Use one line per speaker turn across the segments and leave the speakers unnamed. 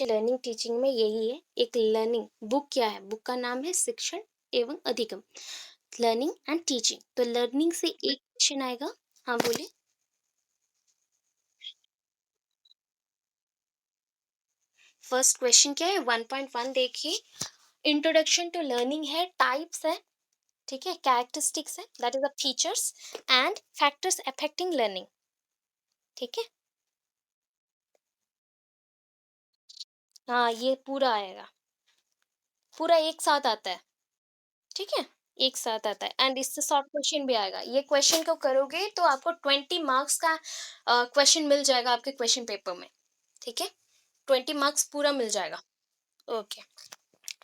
Learning teaching में यही है। एक लर्निंग बुक क्या है? बुक का नाम है शिक्षण एवं अधिगम, लर्निंग एंड टीचिंग। तो लर्निंग से एक क्वेश्चन आएगा। हाँ, बोलिए। फर्स्ट क्वेश्चन क्या है? 1.1 देखिए। इंट्रोडक्शन टू लर्निंग है, टाइप्स है, ठीक है, कैरेक्टरिस्टिक्स है, that is the features and factors affecting learning. ठीक है। हाँ, ये पूरा आएगा, पूरा एक साथ आता है। ठीक है, एक साथ आता है एंड इससे शॉर्ट क्वेश्चन भी आएगा। ये क्वेश्चन को करोगे तो आपको 20 मार्क्स का क्वेश्चन मिल जाएगा आपके क्वेश्चन पेपर में। ठीक है, 20 मार्क्स पूरा मिल जाएगा। ओके,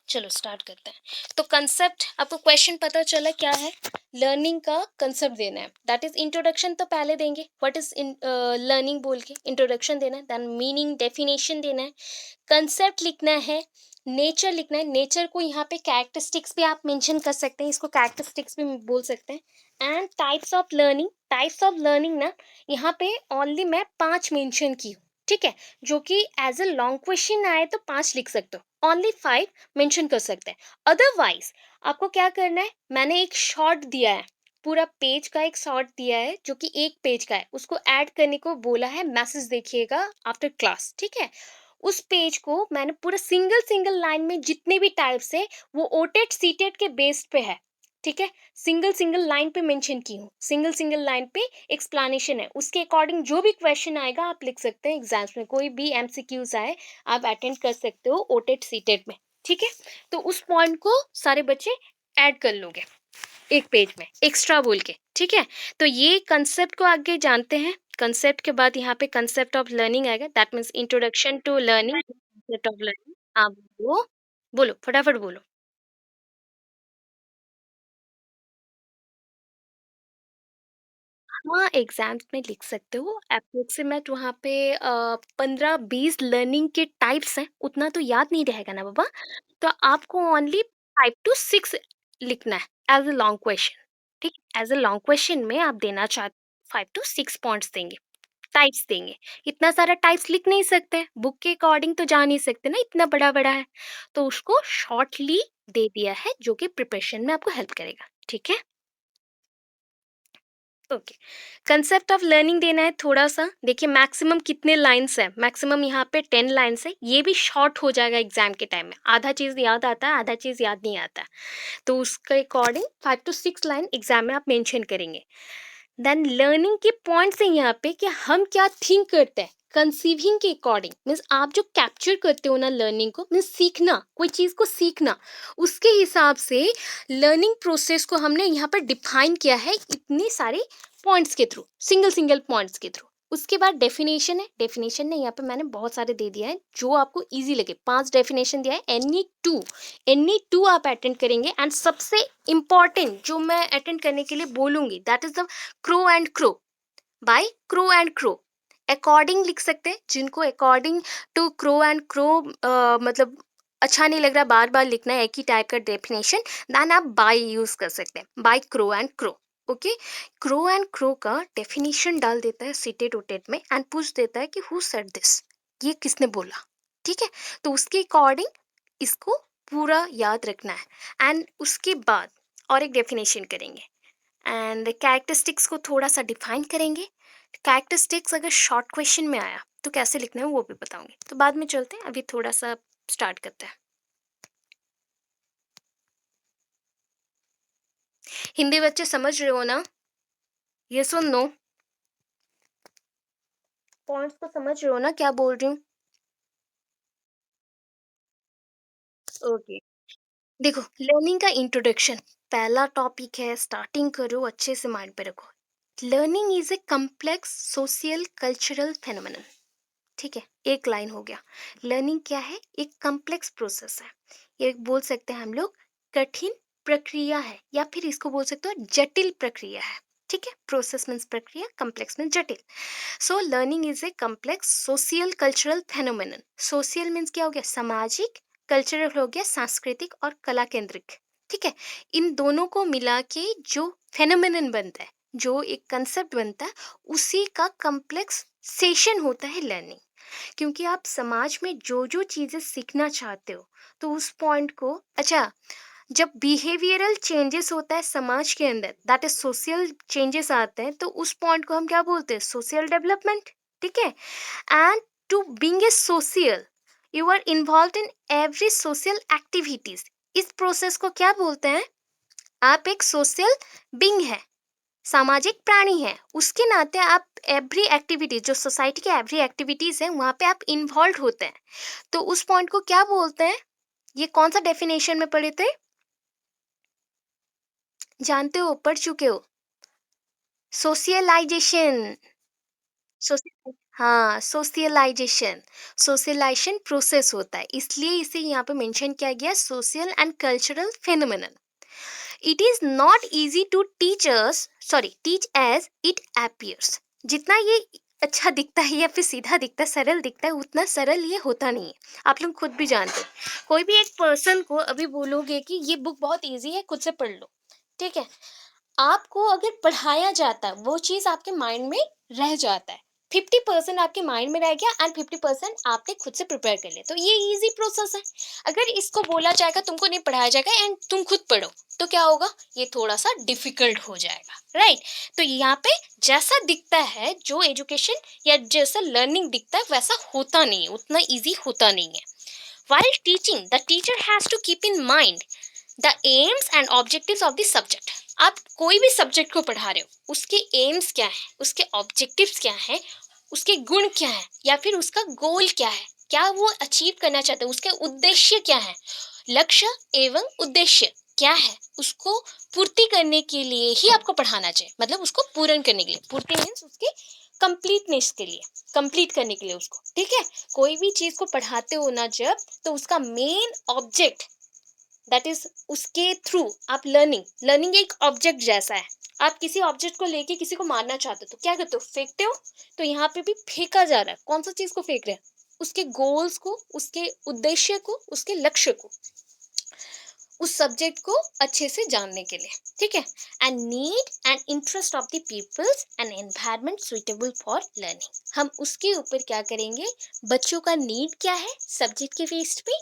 चलो स्टार्ट करते हैं। तो कंसेप्ट आपको क्वेश्चन पता चला क्या है? लर्निंग का कंसेप्ट देना है, दैट इज इंट्रोडक्शन तो पहले देंगे, व्हाट इज लर्निंग बोल के इंट्रोडक्शन देना है, देन मीनिंग डेफिनेशन देना है, कंसेप्ट लिखना है, नेचर लिखना है। नेचर को यहाँ पे कैरेक्टरिस्टिक्स भी आप मेंशन कर सकते हैं, इसको कैरेक्टरिस्टिक्स भी बोल सकते हैं। And types of learning, types of learning ना यहाँ पे ओनली मैं 5 मेंशन की हूँ। ठीक है, जो कि एज अ लॉन्ग क्वेश्चन आए तो 5 लिख सकते हो, ओनली 5 मेंशन कर सकते हैं। अदरवाइज आपको क्या करना है, मैंने एक शॉर्ट दिया है, पूरा पेज का एक शॉर्ट दिया है जो कि एक पेज का है, उसको ऐड करने को बोला है, मैसेज देखिएगा आफ्टर क्लास। ठीक है, उस पेज को मैंने पूरा सिंगल सिंगल लाइन में जितने भी टाइप्स है वो ओटेट सीटेट के बेस पे है। ठीक है, सिंगल सिंगल लाइन पे मेंशन की हूँ, सिंगल सिंगल लाइन पे एक्सप्लेनेशन है, उसके अकॉर्डिंग जो भी क्वेश्चन आएगा आप लिख सकते हैं। एग्जाम्स में कोई भी एमसीक्यूज आए आप अटेंड कर सकते हो ओटेट सीटेट में। ठीक है, तो उस पॉइंट को सारे बच्चे ऐड कर लोगे एक पेज में एक्स्ट्रा बोल के। ठीक है, तो ये कंसेप्ट को आगे जानते हैं। कंसेप्ट के बाद यहाँ पे कंसेप्ट ऑफ लर्निंग आएगा, that means introduction to learning, concept of learning. आप बोलो, बोलो फटाफट बोलो। हाँ, एग्जाम्स में लिख सकते हो अप्रोक्सीमेट। वहाँ पे 15-20 लर्निंग के टाइप्स हैं, उतना तो याद नहीं रहेगा ना बाबा। तो आपको ओनली 5 to 6 लिखना है एज अ लॉन्ग क्वेश्चन। ठीक, एज अ लॉन्ग क्वेश्चन में आप देना चाहते 5 to 6 पॉइंट्स देंगे, टाइप्स देंगे। इतना सारा टाइप्स लिख नहीं सकते, बुक के अकॉर्डिंग तो जा नहीं सकते ना, इतना बड़ा बड़ा है। तो उसको शॉर्टली दे दिया है जो कि प्रिपरेशन में आपको हेल्प करेगा। ठीक है, ओके। कंसेप्ट ऑफ लर्निंग देना है थोड़ा सा। देखिए मैक्सिमम कितने लाइन्स है, मैक्सिमम यहाँ पे 10 लाइन्स है। ये भी शॉर्ट हो जाएगा एग्जाम के टाइम में, आधा चीज़ याद आता है, आधा चीज़ याद नहीं आता। तो उसके अकॉर्डिंग 5 to 6 लाइन एग्जाम में आप मेंशन करेंगे। देन लर्निंग के पॉइंट्स हैं यहाँ पे कि हम क्या थिंक करते हैं, कंसीविंग के अकॉर्डिंग मीन्स आप जो कैप्चर करते हो ना लर्निंग को, मीन्स सीखना, कोई चीज़ को सीखना, उसके हिसाब से लर्निंग प्रोसेस को हमने यहाँ पर डिफाइन किया है इतने सारे पॉइंट्स के थ्रू, सिंगल सिंगल पॉइंट्स के थ्रू। उसके बाद डेफिनेशन है, डेफिनेशन ने यहाँ पे मैंने बहुत सारे दे दिया है जो आपको इजी लगे। 5 डेफिनेशन दिया है, एनी टू आप अटेंड करेंगे। एंड सबसे इम्पॉर्टेंट जो मैं अटेंड करने के लिए बोलूंगी, that is the Crow and Crow, by Crow and Crow. According लिख सकते हैं, जिनको according to Crow and Crow मतलब अच्छा नहीं लग रहा बार बार लिखना है एक ही टाइप का डेफिनेशन, देन आप बाय यूज कर सकते हैं, by Crow and Crow. Okay, Crow and Crow का डेफिनेशन डाल देता है सीटेट ओटेट में एंड पूछ देता है कि हु सेड दिस, ये किसने बोला। ठीक है, तो उसके अकॉर्डिंग इसको पूरा याद रखना है। एंड उसके बाद और एक डेफिनेशन करेंगे एंड कैरेक्टरिस्टिक्स को थोड़ा सा डिफाइन करेंगे। कैरेक्टरिस्टिक्स अगर शॉर्ट क्वेश्चन में आया तो कैसे लिखना है वो भी बताऊंगी, तो बाद में चलते हैं, अभी थोड़ा सा स्टार्ट करते हैं। हिंदी बच्चे समझ रहे हो ना? ये सुन नो, पॉइंट्स को समझ रहे हो ना क्या बोल रही हूँ? ओके, देखो लर्निंग का इंट्रोडक्शन पहला टॉपिक है, स्टार्टिंग करो अच्छे से माइंड पे रखो। Learning is a complex social cultural phenomenon. ठीक है, एक लाइन हो गया। लर्निंग क्या है? एक कॉम्प्लेक्स प्रोसेस है, ये बोल सकते हैं हम लोग कठिन प्रक्रिया है, या फिर इसको बोल सकते हो जटिल प्रक्रिया है। ठीक है, प्रोसेस मीन्स प्रक्रिया, कॉम्प्लेक्स मीन्स जटिल। So learning is a complex social cultural phenomenon. Social means क्या हो गया? सामाजिक, कल्चरल हो गया सांस्कृतिक और कला केंद्रिक। ठीक है, इन दोनों को मिला के जो फेनोमेनन बनता है, जो एक कंसेप्ट बनता है, उसी का कॉम्प्लेक्स सेशन होता है लर्निंग। क्योंकि आप समाज में जो चीज़ें सीखना चाहते हो, तो उस पॉइंट को अच्छा, जब बिहेवियरल चेंजेस होता है समाज के अंदर, दैट इज सोशल चेंजेस आते हैं, तो उस पॉइंट को हम क्या बोलते हैं? Social development. ठीक है। And to being a social, you are involve in every social activities. इस प्रोसेस को क्या बोलते हैं? आप एक सोशल बीइंग है, सामाजिक प्राणी है, उसके नाते आप एवरी एक्टिविटी, जो सोसाइटी की एवरी एक्टिविटीज है, वहां पे आप इन्वॉल्व होते हैं। तो उस पॉइंट को क्या बोलते हैं? ये कौन सा डेफिनेशन में पढ़े थे? जानते हो, पढ़ चुके हो? सोशियलाइजेशन। हाँ, सोशियलाइजेशन। सोशलाइजेशन प्रोसेस होता है, इसलिए इसे यहाँ पे मेंशन किया गया, social and cultural phenomenon. It is not easy to teach as it appears। जितना ये अच्छा दिखता है या फिर सीधा दिखता है, सरल दिखता है, उतना सरल ये होता नहीं है। आप लोग खुद भी जानते हो। कोई भी एक पर्सन को अभी बोलोगे कि ये बुक बहुत इजी है, खुद से पढ़ लो, ठीक है, आपको अगर पढ़ाया जाता है वो चीज आपके माइंड में रह जाता है। 50% आपके माइंड में रह गया एंड 50% आपने खुद से प्रिपेयर कर लिया, तो ये इजी प्रोसेस है। अगर इसको बोला जाएगा, तुमको नहीं पढ़ाया जाएगा एंड तुम खुद पढ़ो, तो क्या होगा? ये थोड़ा सा डिफिकल्ट हो जाएगा, राइट? तो यहाँ पे जैसा दिखता है, जो एजुकेशन या जैसा लर्निंग दिखता है, वैसा होता नहीं है, उतना ईजी होता नहीं है। While teaching, the teacher has to keep in mind the aims and objectives of the subject। आप कोई भी सब्जेक्ट को पढ़ा रहे हो, उसके एम्स क्या है, उसके ऑब्जेक्टिव्स क्या है, उसके गुण क्या है, या फिर उसका गोल क्या है, क्या वो अचीव करना चाहते हैं, उसके उद्देश्य क्या है, लक्ष्य एवं उद्देश्य क्या है, उसको पूर्ति करने के लिए ही आपको पढ़ाना चाहिए। मतलब उसको पूर्ण करने के लिए, पूर्ति मीन्स उसके कंप्लीटनेस के लिए, कंप्लीट करने के लिए उसको, ठीक है। कोई भी चीज को पढ़ाते हो ना जब, तो उसका मेन ऑब्जेक्ट, दैट इज उसके थ्रू आप लर्निंग एक ऑब्जेक्ट जैसा है। आप किसी ऑब्जेक्ट को लेके किसी को मारना चाहते हो, तो क्या करते हो? फेंकते हो। तो यहाँ पे भी फेंका जा रहा है, कौन सा चीज को फेंक रहे हैं? उसके गोल्स को, उसके उद्देश्य को, उसके लक्ष्य को, उस सब्जेक्ट को अच्छे से जानने के लिए, ठीक है। And need and interest of the peoples and environment suitable for learning. हम उसके ऊपर क्या करेंगे? बच्चों का नीड क्या है सब्जेक्ट के बेस्ड पे,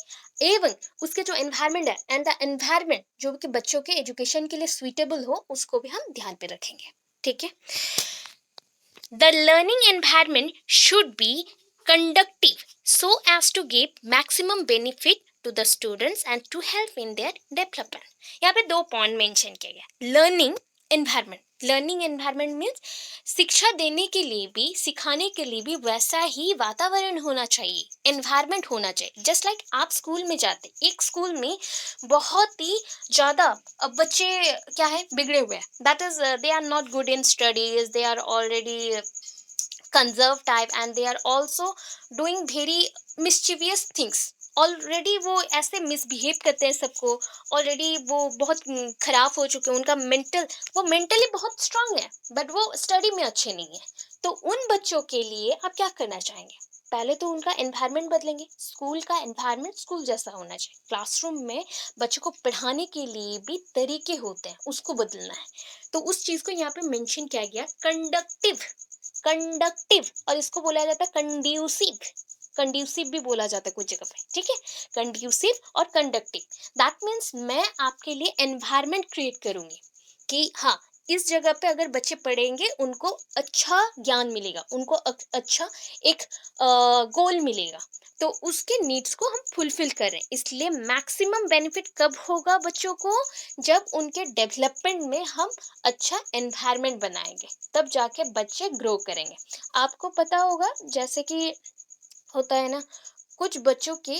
एवं उसके जो एनवायरमेंट है, एंड द एनवायरमेंट जो कि बच्चों के एजुकेशन के लिए सुइटेबल हो, उसको भी हम ध्यान पे रखेंगे, ठीक है। The learning environment should be conducive so as to give maximum benefit to the students and to help in their development। यहाँ पे दो पॉइंट मेंशन किए गए। लर्निंग एनवायरनमेंट मीन्स शिक्षा देने के लिए भी, सिखाने के लिए भी वैसा ही वातावरण होना चाहिए, एनवायरनमेंट होना चाहिए। जस्ट लाइक आप स्कूल में जाते, एक स्कूल में बहुत ही ज़्यादा बच्चे क्या है, बिगड़े हुए हैं, that is they are not good in studies, they are already conserve type and they are also doing very mischievous things. Already वो ऐसे मिसबिहेव करते हैं सबको, ऑलरेडी वो बहुत खराब हो चुके हैं, उनका वो मेंटली बहुत स्ट्रांग है, बट वो स्टडी में अच्छे नहीं है। तो उन बच्चों के लिए आप क्या करना चाहेंगे? पहले तो उनका एनवायरनमेंट बदलेंगे, स्कूल का एनवायरनमेंट स्कूल जैसा होना चाहिए। क्लासरूम में बच्चों को पढ़ाने के लिए भी तरीके होते हैं, उसको बदलना है। तो उस चीज को यहाँ पे मेंशन किया गया, कंडक्टिव, और इसको बोला जाता है कंड्यूसिव। कंड्यूसिव भी बोला जाता है कुछ जगह पे, ठीक है। कंड्यूसिव और कंडक्टिव, दैट मीन्स मैं आपके लिए एनवायरनमेंट क्रिएट करूंगी कि हाँ, इस जगह पे अगर बच्चे पढ़ेंगे, उनको अच्छा ज्ञान मिलेगा, उनको अच्छा एक गोल मिलेगा, तो उसके नीड्स को हम फुलफिल करें। इसलिए मैक्सिमम बेनिफिट कब होगा बच्चों को? जब उनके डेवलपमेंट में हम अच्छा एनवायरनमेंट बनाएंगे, तब जाके बच्चे ग्रो करेंगे। आपको पता होगा, जैसे कि होता है ना, कुछ बच्चों के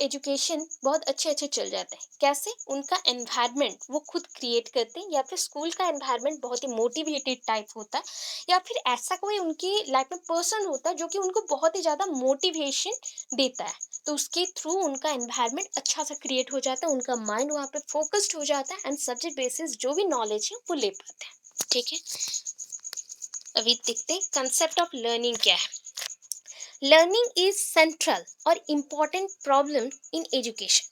एजुकेशन बहुत अच्छे अच्छे चल जाते हैं। कैसे? उनका एनवायरनमेंट वो खुद क्रिएट करते हैं, या फिर स्कूल का एनवायरनमेंट बहुत ही मोटिवेटेड टाइप होता है, या फिर ऐसा कोई उनकी लाइफ में पर्सन होता है जो कि उनको बहुत ही ज़्यादा मोटिवेशन देता है। तो उसके थ्रू उनका एनवायरनमेंट अच्छा सा क्रिएट हो जाता है, उनका माइंड वहाँ पे फोकस्ड हो जाता है, एंड सब्जेक्ट बेसिस जो भी नॉलेज है वो ले पाते हैं, ठीक है। अभी देखते हैं कंसेप्ट ऑफ लर्निंग क्या है। लर्निंग इज सेंट्रल और इम्पॉर्टेंट प्रॉब्लम इन एजुकेशन।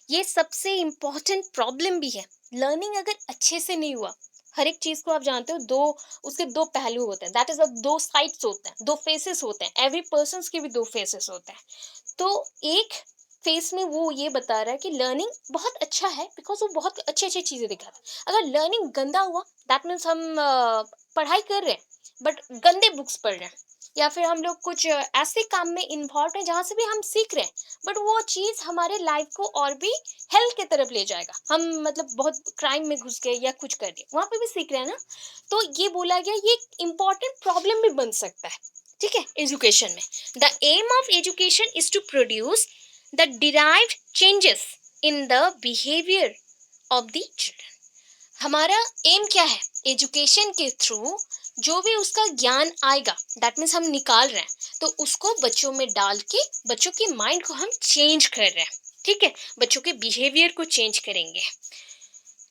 ये सबसे इम्पॉर्टेंट प्रॉब्लम भी है। लर्निंग अगर अच्छे से नहीं हुआ, हर एक चीज को आप जानते हो, दो उसके दो पहलू होते हैं, दैट इज दो साइड्स होते हैं, दो फेसेस होते हैं, एवरी पर्सन के भी दो फेसेस होते हैं। तो एक फेस में वो ये बता रहा है कि लर्निंग बहुत अच्छा है, बिकॉज वो बहुत अच्छी अच्छी चीजें दिखाता है। अगर लर्निंग गंदा हुआ, दैट मीन्स हम पढ़ाई कर रहे हैं बट गंदे बुक्स पढ़ रहे हैं, या फिर हम लोग कुछ ऐसे काम में इन्वॉल्व है जहाँ से भी हम सीख रहे हैं, बट वो चीज हमारे लाइफ को और भी हेल्थ की तरफ ले जाएगा, हम मतलब बहुत क्राइम में घुस गए या कुछ कर दिया, वहां पे भी सीख रहे हैं ना। तो ये बोला गया, ये एक इम्पॉर्टेंट प्रॉब्लम भी बन सकता है, ठीक है, एजुकेशन में। The aim of education is to produce the derived changes in the behaviour of the children. हमारा एम क्या है, एजुकेशन के थ्रू जो भी उसका ज्ञान आएगा, दैट मीन्स हम निकाल रहे हैं, तो उसको बच्चों में डाल के बच्चों के माइंड को हम चेंज कर रहे हैं, ठीक है, बच्चों के बिहेवियर को चेंज करेंगे।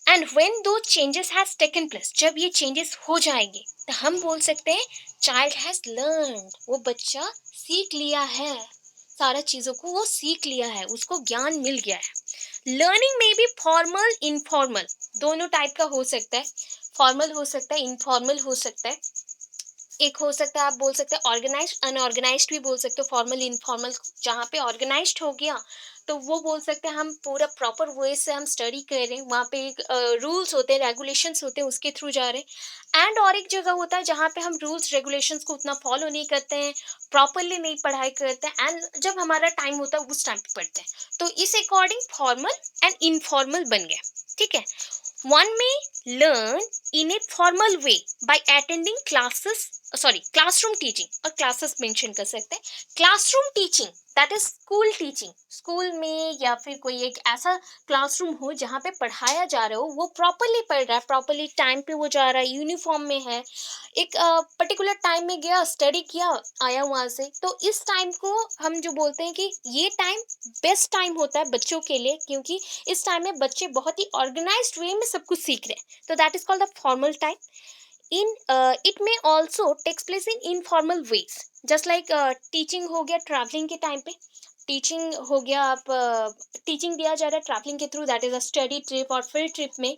एंड व्हेन दो चेंजेस हैज टेकन प्लेस, जब ये चेंजेस हो जाएंगे, तो हम बोल सकते हैं चाइल्ड हैज लर्नड, वो बच्चा सीख लिया है, सारा चीजों को वो सीख लिया है, उसको ज्ञान मिल गया है। लर्निंग में भी फॉर्मल इनफॉर्मल दोनों टाइप का हो सकता है, फॉर्मल हो सकता है, इनफॉर्मल हो सकता है। एक हो सकता है, आप बोल सकते हैं ऑर्गेनाइज्ड अनऑर्गेनाइज्ड भी बोल सकते हो, फॉर्मल इनफॉर्मल। जहाँ पे ऑर्गेनाइज्ड हो गया तो वो बोल सकते हैं हम पूरा प्रॉपर वे से हम स्टडी कर रहे हैं, वहाँ पे एक रूल्स होते हैं, रेगुलेशंस होते हैं, उसके थ्रू जा रहे हैं। एंड और एक जगह होता है जहाँ पे हम रूल्स रेगुलेशंस को उतना फॉलो नहीं करते हैं, प्रॉपरली नहीं पढ़ाई करते हैं, एंड जब हमारा टाइम होता है उस टाइम पे पढ़ते हैं। तो इस अकॉर्डिंग फॉर्मल एंड इनफॉर्मल बन गया, ठीक है। One may learn in a formal way by attending classes, sorry, classroom teaching, और classes mention कर सकते हैं। classroom teaching that is school teaching, school में या फिर कोई एक ऐसा क्लासरूम हो जहाँ पे पढ़ाया जा रहा हो, वो प्रॉपरली पढ़ रहा है, प्रॉपरली टाइम पे वो जा रहा है, यूनिफॉर्म में है, एक पर्टिकुलर टाइम में गया, स्टडी किया, आया वहां से। तो इस टाइम को हम जो बोलते हैं कि ये टाइम बेस्ट टाइम होता है बच्चों के लिए, क्योंकि इस टाइम में बच्चे बहुत ही ऑर्गेनाइज्ड वे में सब कुछ सीख रहे हैं, तो that is called the formal time. In it में also takes place in informal ways, just like teaching हो गया ट्रैवलिंग के टाइम पे, टीचिंग हो गया, आप टीचिंग दिया जा रहा है ट्रैवलिंग के through, that is a study trip और फील्ड ट्रिप में।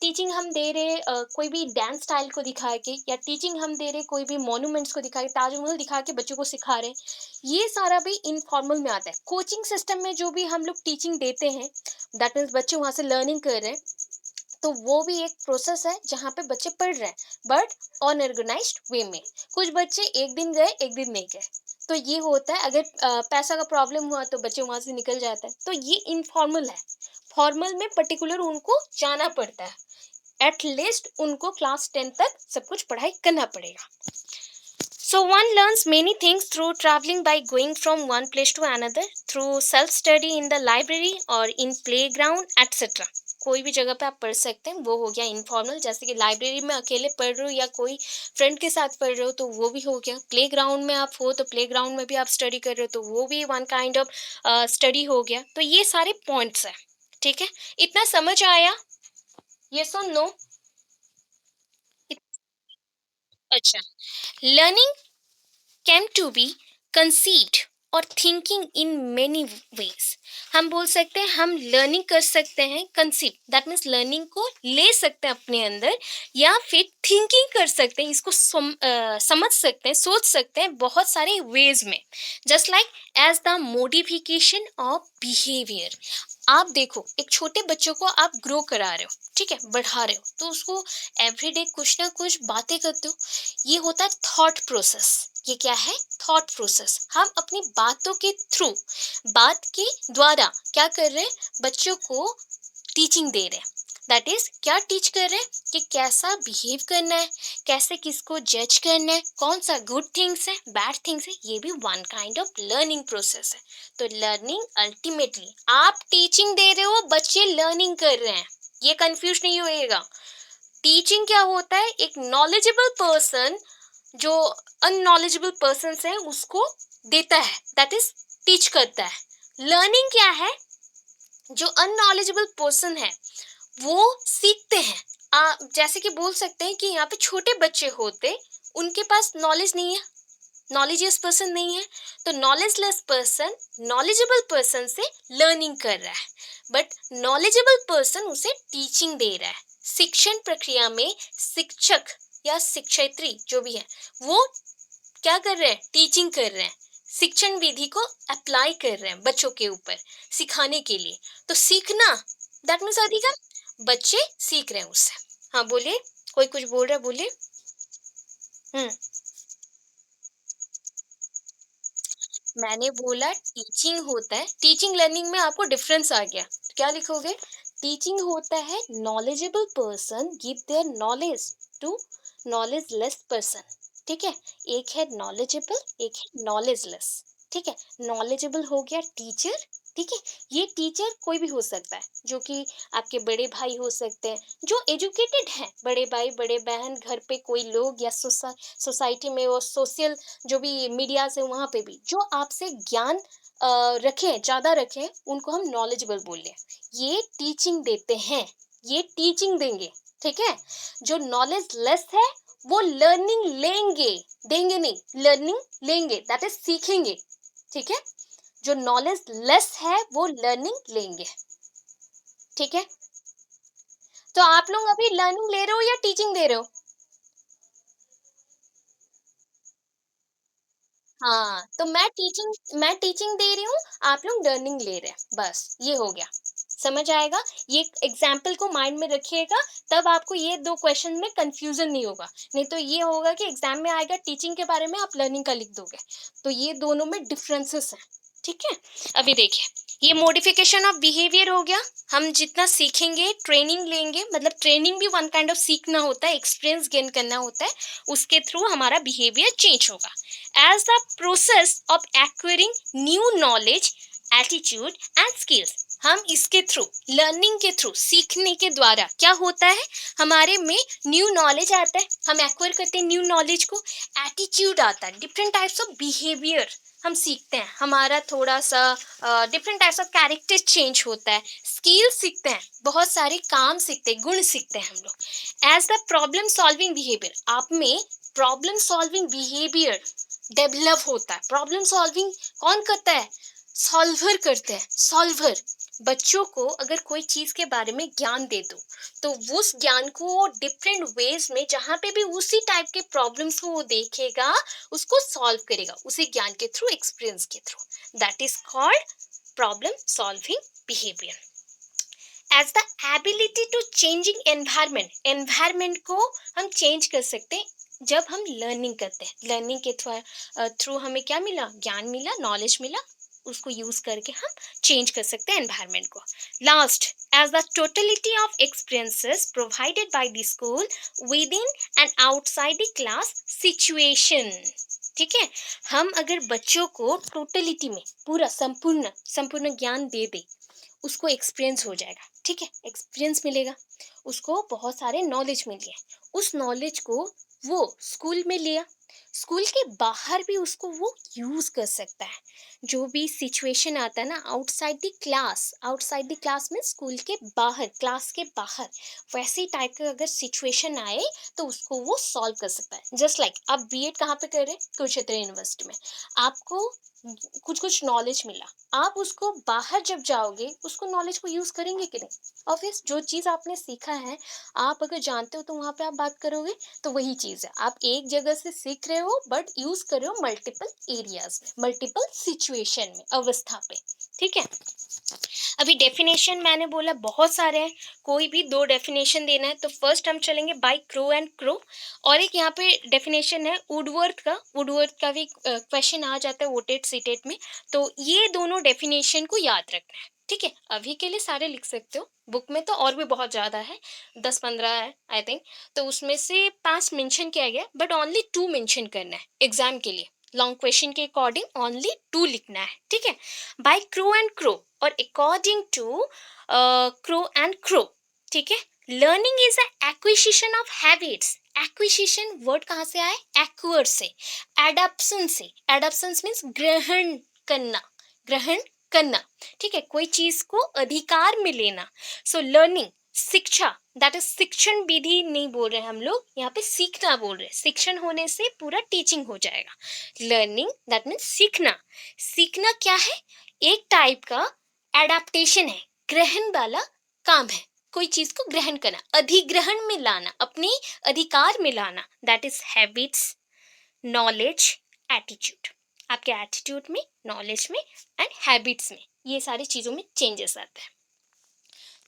टीचिंग हम दे रहे कोई भी डांस स्टाइल को दिखा के, या टीचिंग हम दे रहे कोई भी मॉन्यूमेंट्स को दिखा के, ताजमहल दिखा के बच्चों को सिखा रहे हैं, ये सारा भी इनफॉर्मल में आता है। कोचिंग सिस्टम में जो भी हम लोग टीचिंग देते हैं, दैट मीन्स बच्चे वहाँ से लर्निंग कर रहे हैं, तो वो भी एक प्रोसेस है जहाँ पे बच्चे पढ़ रहे हैं, बट अनऑर्गेनाइज्ड वे में। कुछ बच्चे एक दिन गए एक दिन नहीं गए, तो ये होता है। अगर पैसा का प्रॉब्लम हुआ तो बच्चे वहां से निकल जाता है, तो ये इनफॉर्मल है। फॉर्मल में पर्टिकुलर उनको जाना पड़ता है, एट लीस्ट उनको क्लास 10 तक सब कुछ पढ़ाई करना पड़ेगा। So one learns many things through traveling by going from one place to another, through self-study in the library or in playground, etc. कोई भी जगह पे आप पढ़ सकते हैं, वो हो गया इनफॉर्मल, जैसे कि लाइब्रेरी में अकेले पढ़ रहे हो या कोई फ्रेंड के साथ पढ़ रहे हो तो वो भी हो गया। प्ले ग्राउंड में आप हो तो प्ले ग्राउंड में भी आप स्टडी कर रहे हो तो वो भी वन काइंड ऑफ स्टडी हो गया। तो ये सारे पॉइंट्स हैं, ठीक है। इतना समझ आया? यस और नो? अच्छा, learning came to be conceived और थिंकिंग इन मेनी वेज। हम बोल सकते हैं हम लर्निंग कर सकते हैं, कंसीव दैट मीन्स लर्निंग को ले सकते हैं अपने अंदर, या फिर थिंकिंग कर सकते हैं, इसको समझ सकते हैं, सोच सकते हैं बहुत सारे वेज में। Just like as the modification of behaviour. आप देखो, एक छोटे बच्चों को आप ग्रो करा रहे हो, ठीक है, बढ़ा रहे हो, तो उसको एवरीडे कुछ ना कुछ बातें करते हो, ये होता है थॉट प्रोसेस। ये क्या है? Thought process. हम अपनी बातों के थ्रू, बात के द्वारा क्या कर रहे हैं, बच्चों को टीचिंग दे रहे हैं। दैट इज क्या टीच कर रहे हैं कि कैसा बिहेव करना है, कैसे किसको जज करना है, कौन सा गुड थिंग्स है, बैड थिंग्स है, ये भी one kind of learning process है। तो लर्निंग अल्टीमेटली, आप टीचिंग दे रहे हो, बच्चे लर्निंग कर रहे हैं, ये कंफ्यूज नहीं होएगा। टीचिंग क्या होता है? एक नॉलेजेबल पर्सन जो अननॉलेजेबल पर्सन है उसको देता है, दैट इज टीच करता है। लर्निंग क्या है? जो अननॉलेजेबल पर्सन है वो सीखते हैं। जैसे कि बोल सकते हैं कि यहाँ पे छोटे बच्चे होते, उनके पास नॉलेज नहीं है, नॉलेजियस पर्सन नहीं है, तो नॉलेजलेस पर्सन नॉलेजेबल पर्सन से लर्निंग कर रहा है, बट नॉलेजेबल पर्सन उसे टीचिंग दे रहा है, शिक्षण प्रक्रिया में शिक्षक या शिक्षयित्री जो भी है, वो क्या कर रहे हैं? टीचिंग कर रहे हैं, शिक्षण विधि को अप्लाई कर रहे हैं बच्चों के ऊपर सिखाने के लिए। तो सीखना दैट मीन्स अधिगम, बच्चे सीख रहे हैं उससे। हाँ बोलिए, कोई कुछ बोल रहा है, बोलिए। हम्म। मैंने बोला टीचिंग होता है, टीचिंग लर्निंग में आपको डिफरेंस आ गया। क्या लिखोगे? टीचिंग होता है knowledgeable person give their knowledge to knowledgeless person. ठीक है, एक है नॉलेजेबल, एक है नॉलेजलेस। ठीक है, नॉलेजेबल हो गया टीचर। ठीक है, ये टीचर कोई भी हो सकता है, जो कि आपके बड़े भाई हो सकते हैं, जो एजुकेटेड हैं, बड़े भाई बड़े बहन, घर पे कोई लोग, या सोसाइटी में और सोशल जो भी मीडिया से, वहाँ पे भी जो आपसे ज्ञान रखें, ज़्यादा रखें, उनको हम नॉलेजेबल बोल रहे हैं। ये टीचिंग देते हैं, ये टीचिंग देंगे। ठीक है, जो नॉलेज लेस है वो लर्निंग लेंगे, देंगे नहीं, लर्निंग लेंगे, दैट इज सीखेंगे। ठीक है, जो नॉलेज लेस है वो लर्निंग लेंगे। ठीक है, तो आप लोग अभी लर्निंग ले रहे हो या टीचिंग दे रहे हो? हाँ, तो मैं टीचिंग दे रही हूँ, आप लोग लर्निंग ले रहे हैं, बस ये हो गया। समझ आएगा? ये एग्जाम्पल को माइंड में रखिएगा, तब आपको ये दो क्वेश्चन में कंफ्यूजन नहीं होगा। नहीं तो ये होगा कि एग्जाम में आएगा टीचिंग के बारे में, आप लर्निंग का लिख दोगे। तो ये दोनों में डिफरेंसेस हैं। ठीक है, अभी देखिए, ये मॉडिफिकेशन ऑफ बिहेवियर हो गया। हम जितना सीखेंगे, ट्रेनिंग लेंगे, मतलब ट्रेनिंग भी वन काइंड ऑफ सीखना होता है, एक्सपीरियंस गेन करना होता है, उसके थ्रू हमारा बिहेवियर चेंज होगा। as the process of acquiring new knowledge, attitude and skills। हम इसके थ्रू, लर्निंग के थ्रू, सीखने के द्वारा क्या होता है, हमारे में न्यू नॉलेज आता है, हम एक्वायर करते हैं न्यू नॉलेज को, एटीट्यूड आता है, डिफरेंट टाइप्स ऑफ बिहेवियर हम सीखते हैं, हमारा थोड़ा सा different types of character change होता है, स्किल सीखते हैं, बहुत सारे काम सीखते हैं, गुण सीखते हैं हम लोग। As the problem solving behaviour, आप में प्रॉब्लम सॉल्विंग बिहेवियर डेवलप होता है। प्रॉब्लम सॉल्विंग कौन करता है? सॉल्वर करते हैं, सॉल्वर। बच्चों को अगर कोई चीज के बारे में ज्ञान दे दो, तो उस ज्ञान को डिफरेंट वेज में, जहां पे भी उसी टाइप के प्रॉब्लम्स को वो देखेगा, उसको सॉल्व करेगा, उसी ज्ञान के थ्रू, एक्सपीरियंस के through. That is called problem solving behaviour. As the ability to changing environment, environment को हम चेंज कर सकते हैं जब हम लर्निंग करते हैं। लर्निंग के थ्रू हमें क्या मिला? ज्ञान मिला, नॉलेज मिला, उसको यूज करके हम चेंज कर सकते हैं एनवायरमेंट को। Last, as the totality of experiences provided by the school within and outside the class situation. ठीक है, हम अगर बच्चों को टोटलिटी में पूरा संपूर्ण संपूर्ण ज्ञान दे दे, उसको एक्सपीरियंस हो जाएगा। ठीक है, एक्सपीरियंस मिलेगा, उसको बहुत सारे नॉलेज मिल गए, उस नॉलेज को वो स्कूल में लिया, स्कूल के बाहर भी उसको वो यूज कर सकता है। जो भी सिचुएशन आता है ना, outside the class, outside the class में स्कूल के बाहर, क्लास के बाहर, वैसे टाइप का अगर सिचुएशन आए, तो उसको वो सॉल्व कर सकता है। जस्ट लाइक आप बीएड कहाँ पे कर रहे हैं? कुरुक्षेत्र यूनिवर्सिटी में। आपको कुछ कुछ नॉलेज मिला, आप उसको बाहर जब जाओगे, उसको नॉलेज को यूज करेंगे कि नहीं? ऑब्वियस, जो चीज आपने सीखा है, आप अगर जानते हो, तो वहां पे आप बात करोगे। तो वही चीज है, आप एक जगह से सीख रहे हो, बट यूज कर रहे हो मल्टीपल एरियाज में, मल्टीपल सिचुएशन में, अवस्था पे। ठीक है, अभी डेफिनेशन मैंने बोला बहुत सारे हैं, कोई भी दो डेफिनेशन देना है, तो फर्स्ट हम चलेंगे बाय क्रो एंड क्रो। और एक यहाँ पे डेफिनेशन है वुडवर्थ का, वुडवर्थ का भी क्वेश्चन आ जाता है वोटेड सीटेट में। तो ये दोनों डेफिनेशन को याद रखना है। ठीक है, अभी के लिए सारे लिख सकते हो, बुक में तो और भी बहुत ज़्यादा है, 10-15 है आई थिंक। तो उसमें से 5 मेंशन किया गया, बट ओनली 2 मेंशन करना है एग्जाम के लिए, लॉन्ग क्वेश्चन के अकॉर्डिंग ओनली 2 लिखना है। ठीक है, बाय क्रो एंड क्रो और according to Crow and Crow. ठीक है, learning is a acquisition of habits. Acquisition word कहाँ से आए? एक्वायर से, एडप्शन से। एडप्शन मीन्स ग्रहण करना, ग्रहण करना। ठीक है, कोई चीज को अधिकार में लेना। सो लर्निंग, शिक्षा, दैट इज शिक्षण विधि नहीं बोल रहे हम लोग, यहाँ पे सीखना बोल रहे हैं। शिक्षण होने से पूरा टीचिंग हो जाएगा। लर्निंग दैट मीन्स सीखना। सीखना क्या है? एक टाइप का एडाप्टेशन है, ग्रहण वाला काम है। कोई चीज को ग्रहण करना, अधिग्रहण में लाना, अपने अधिकार में लाना, that is habits, knowledge, attitude. आपके एटीट्यूड में, नॉलेज में एंड हैबिट्स में, ये सारी चीजों में चेंजेस आते हैं।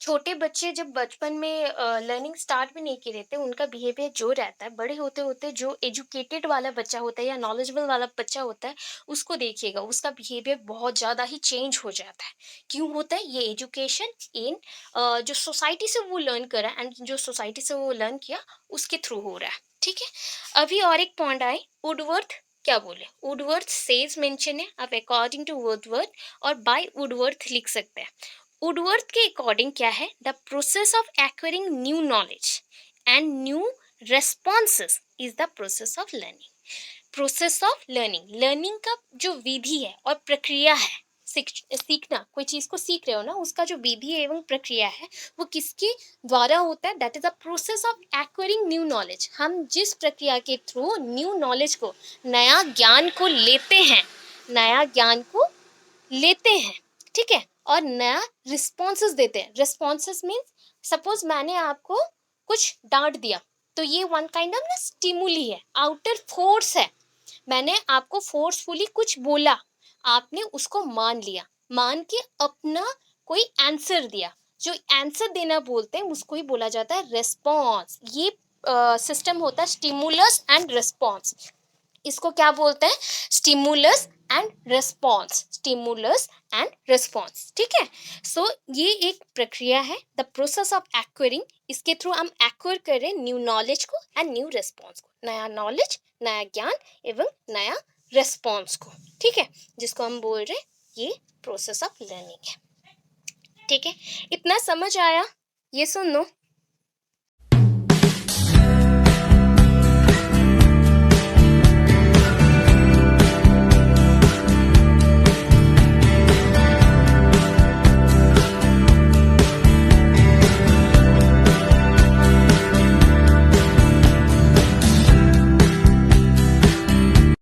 छोटे बच्चे जब बचपन में लर्निंग स्टार्ट भी नहीं किए रहते, उनका बिहेवियर जो रहता है, बड़े होते होते जो एजुकेटेड वाला बच्चा होता है या नॉलेजेबल वाला बच्चा होता है, उसको देखिएगा, उसका बिहेवियर बहुत ज़्यादा ही चेंज हो जाता है। क्यों होता है? ये एजुकेशन इन जो सोसाइटी से वो लर्न करा एंड जो सोसाइटी से वो लर्न किया, उसके थ्रू हो रहा है। ठीक है, अभी और एक पॉइंट आए, वुडवर्थ क्या बोले? वुडवर्थ सेज मेंशन है, आप अकॉर्डिंग टू वुडवर्थ और बाय वुडवर्थ लिख सकते हैं। वुडवर्थ के अकॉर्डिंग क्या है? The process of acquiring new knowledge and new responses is the process of learning. Process of learning, learning का जो विधि है और प्रक्रिया है, सीखना, कोई चीज को सीख रहे हो ना, उसका जो विधि एवं प्रक्रिया है, वो किसके द्वारा होता है? That is the process of acquiring new knowledge. हम जिस प्रक्रिया के थ्रू न्यू नॉलेज को, नया ज्ञान को लेते हैं, नया ज्ञान को लेते हैं, ठीक है, और नया रिस्पॉन्सेस देते हैं। रिस्पॉन्सेस मीन्स, सपोज मैंने आपको कुछ डांट दिया, तो ये वन काइंड ऑफ ना स्टिमुली है, आउटर फोर्स है। मैंने आपको फोर्सफुली कुछ बोला, आपने उसको मान लिया, मान के अपना कोई आंसर दिया। जो आंसर देना बोलते हैं, उसको ही बोला जाता है रेस्पॉन्स। ये सिस्टम होता है स्टिमुलस एंड रेस्पॉन्स। इसको क्या बोलते हैं? Stimulus and response, stimulus and response. ठीक है, सो ये एक प्रक्रिया है, द प्रोसेस ऑफ एक्वायरिंग। इसके थ्रू हम एक्वायर कर रहे हैं न्यू नॉलेज को एंड न्यू रेस्पॉन्स को, नया नॉलेज, नया ज्ञान एवं नया रेस्पॉन्स को। ठीक है, जिसको हम बोल रहे हैं ये प्रोसेस ऑफ लर्निंग है। ठीक है, इतना समझ आया? ये सुन लो,